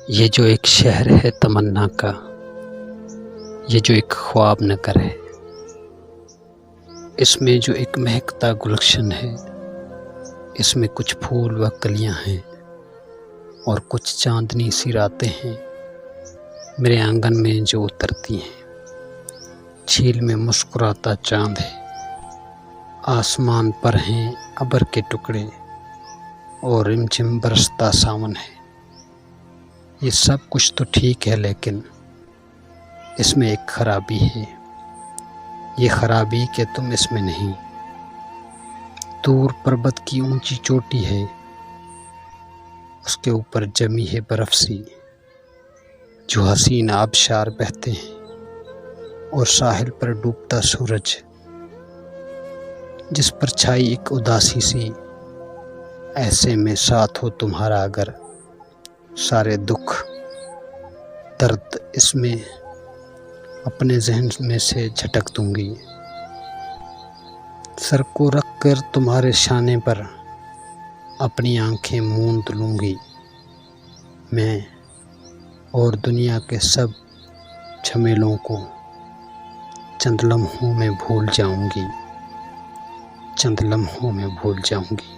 یہ جو ایک شہر ہے تمنا کا، یہ جو ایک خواب نگر ہے، اس میں جو ایک مہکتا گلشن ہے، اس میں کچھ پھول و کلیاں ہیں اور کچھ چاندنی سی راتیں ہیں میرے آنگن میں جو اترتی ہیں۔ جھیل میں مسکراتا چاند ہے، آسمان پر ہیں ابر کے ٹکڑے اور رمجھم برستا ساون ہے۔ یہ سب کچھ تو ٹھیک ہے، لیکن اس میں ایک خرابی ہے۔ یہ خرابی کہ تم اس میں نہیں۔ دور پربت کی اونچی چوٹی ہے، اس کے اوپر جمی ہے برف سی، جو حسین آبشار بہتے ہیں اور ساحل پر ڈوبتا سورج، جس پر چھائی ایک اداسی سی۔ ایسے میں ساتھ ہو تمہارا اگر، سارے دکھ درد اس میں اپنے ذہن میں سے جھٹک دوں گی۔ سر کو رکھ کر تمہارے شانے پر اپنی آنکھیں موند لوں گی میں، اور دنیا کے سب جھمیلوں کو چند لمحوں میں بھول جاؤں گی، چند لمحوں میں بھول جاؤں گی۔